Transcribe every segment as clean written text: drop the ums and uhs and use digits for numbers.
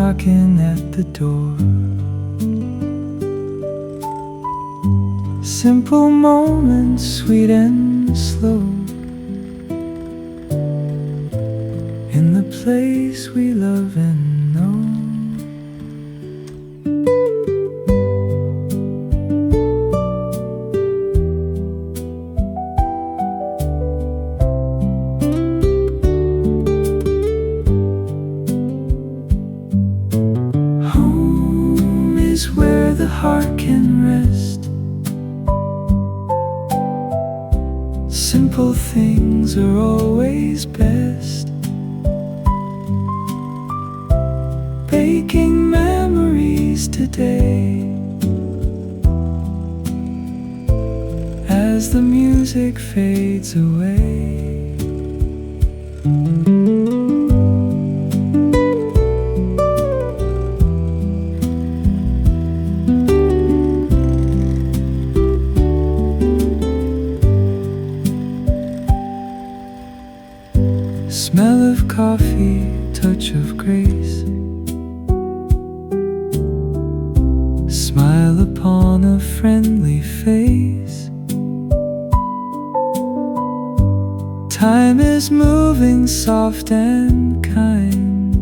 knocking at the door. Simple moments, sweet and slow, in the place we love and know. Home is where the heart can rest. Simple things are always best. Baking memories today, as the music fades away. Smell of coffee, touch of grace, smile upon a friendly face. Time is moving soft and kind.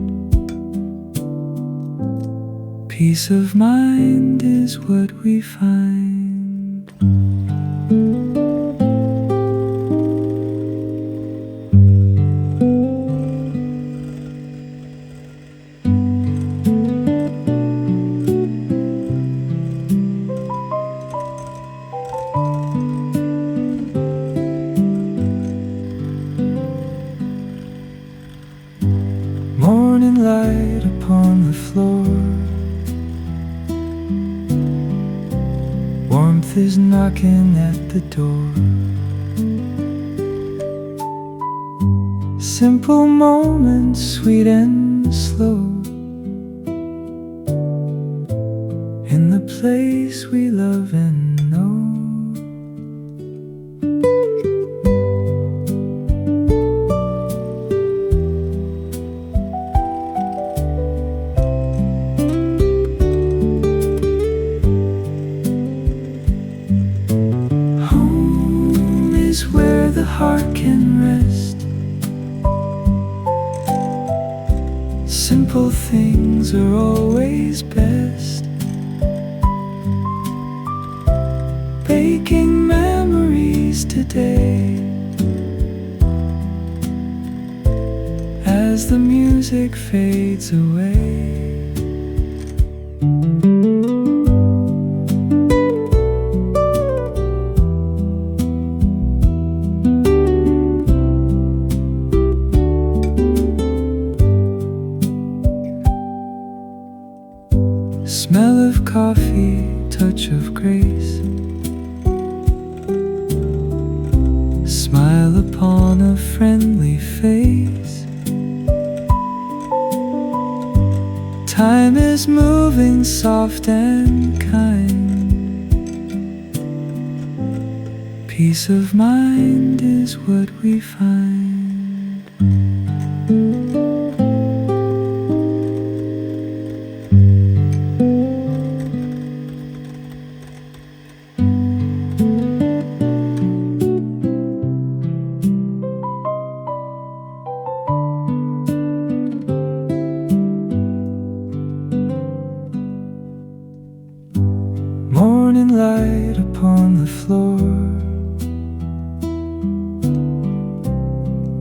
Peace of mind is what we find. Morning light upon the floor, warmth is knocking at the door. Simple moments, sweet and slow, in the place we love and know. Where the heart can rest. Simple things are always best. Baking memories today, as the music fades away. Smell of coffee, touch of grace, smile upon a friendly face. Time is moving soft and kind. Peace of mind is what we find. Morning light upon the floor,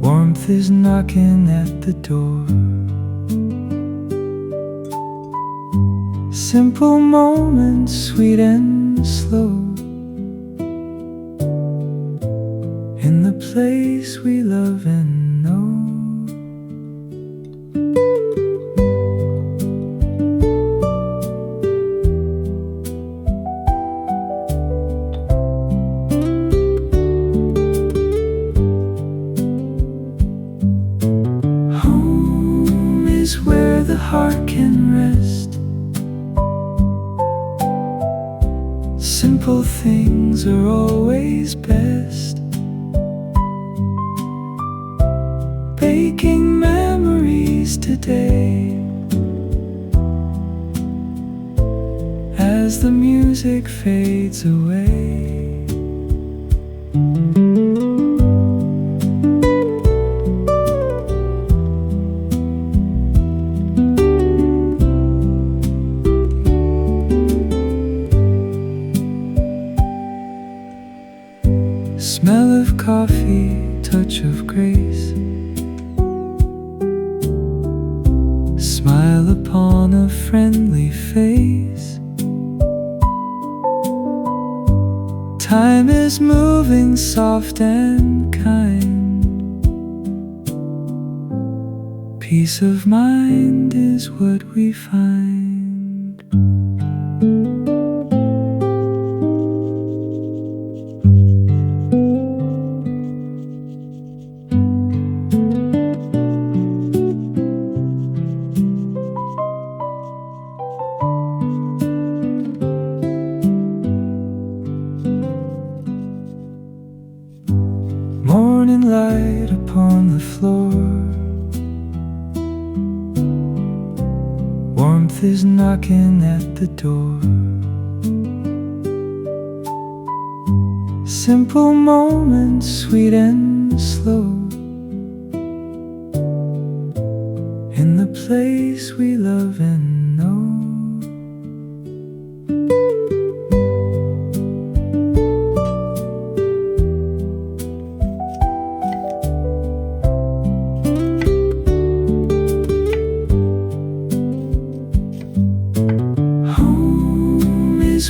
warmth is knocking at the door. Simple moments, sweet and slow, in the place we love and know. Where the heart can rest. Simple things are always best. Baking memories today, the music fades away. Smell of coffee, touch of grace, smile upon a friendly face. Time is moving soft and kind. Peace of mind is what we find. Morning light upon the floor, warmth is knocking at the door. Simple moments, sweet and slow, in the place we love and know.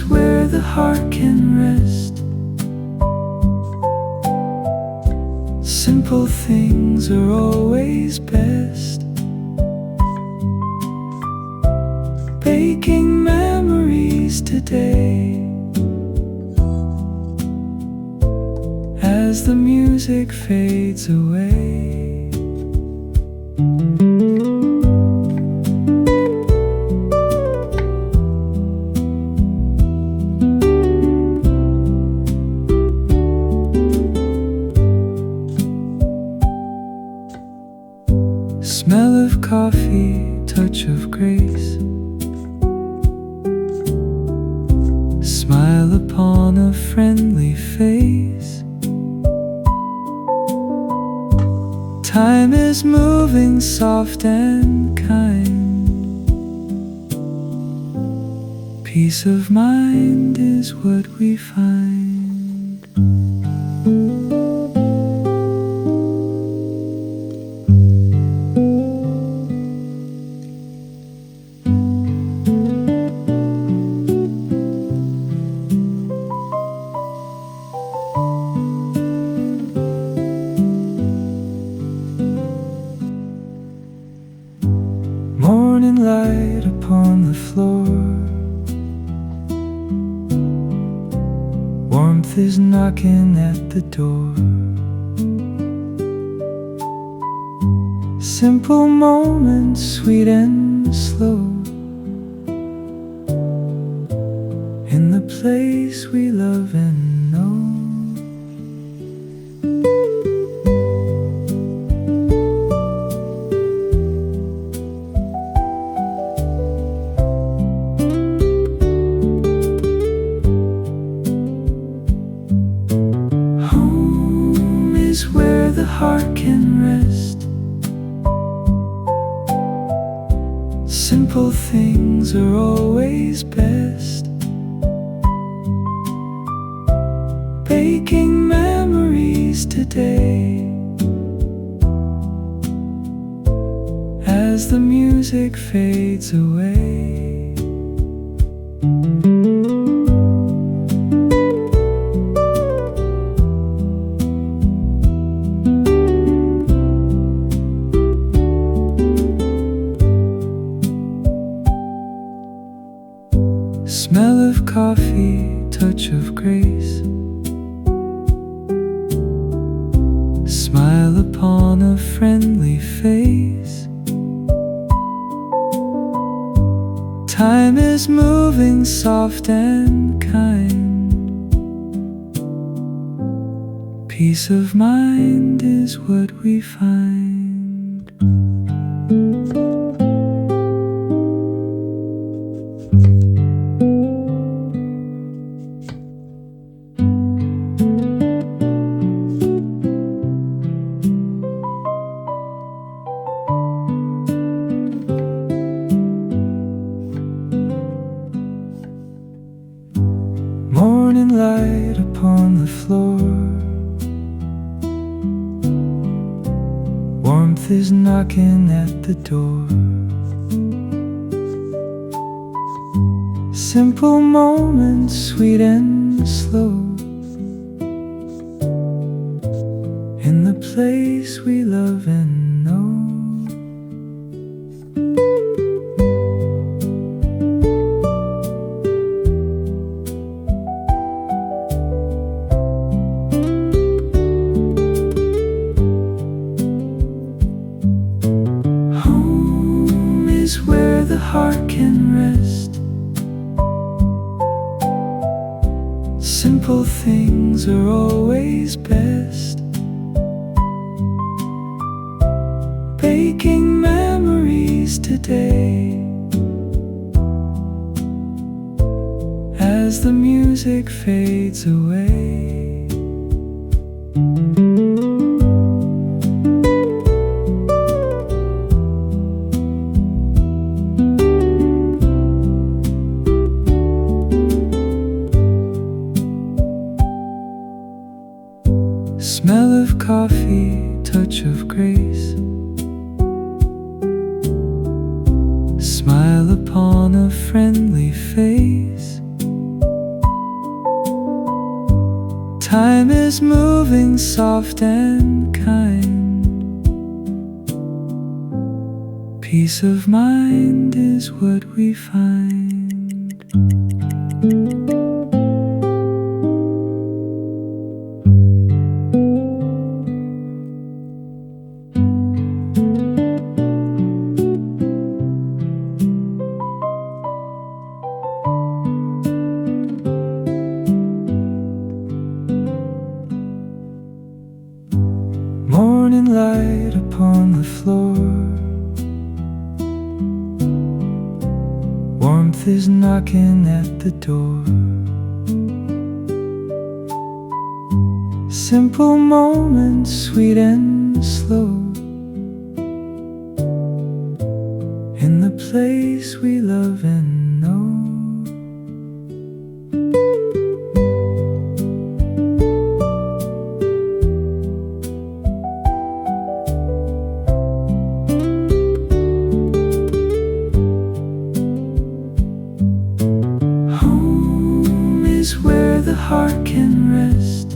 Where the heart can rest. Simple things are always best. Baking memories today, as the music fades away. Smell of coffee, touch of grace, smile upon a friendly face. Time is moving soft and kind. Peace of mind is what we find. Morning light upon the floor, warmth is knocking at the door. Simple moments, sweet and slow, in the place we love and know. Where the heart can rest. Simple things are always best. Baking memories today, as the music fades away. Smell of coffee, touch of grace, smile upon a friendly face. Time is moving soft and kind. Peace of mind is what we find. Warmth is knocking at the door. Simple moments, sweet and slow, in the place we love and know. Home is where the heart can rest. Simple things are always best. Baking memories today, as the music fades away. Smell of coffee, touch of grace, smile upon a friendly face. Time is moving soft and kind. Peace of mind is what we find. Morning light upon the floor, warmth is knocking at the door. Simple moments, sweet and slow, in the place we love and know. Where the heart can rest.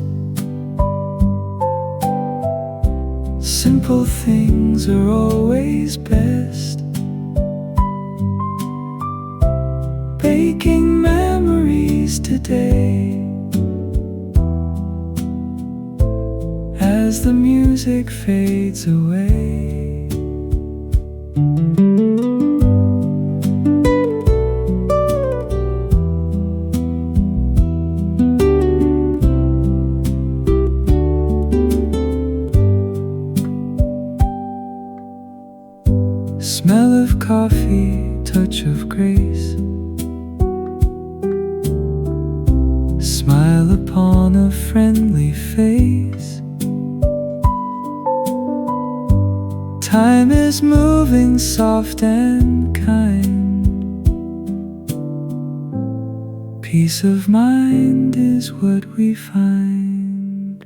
Simple things are always best. Baking memories today, as the music fades away. Smell of coffee, touch of grace, smile upon a friendly face. Time is moving soft and kind. Peace of mind is what we find.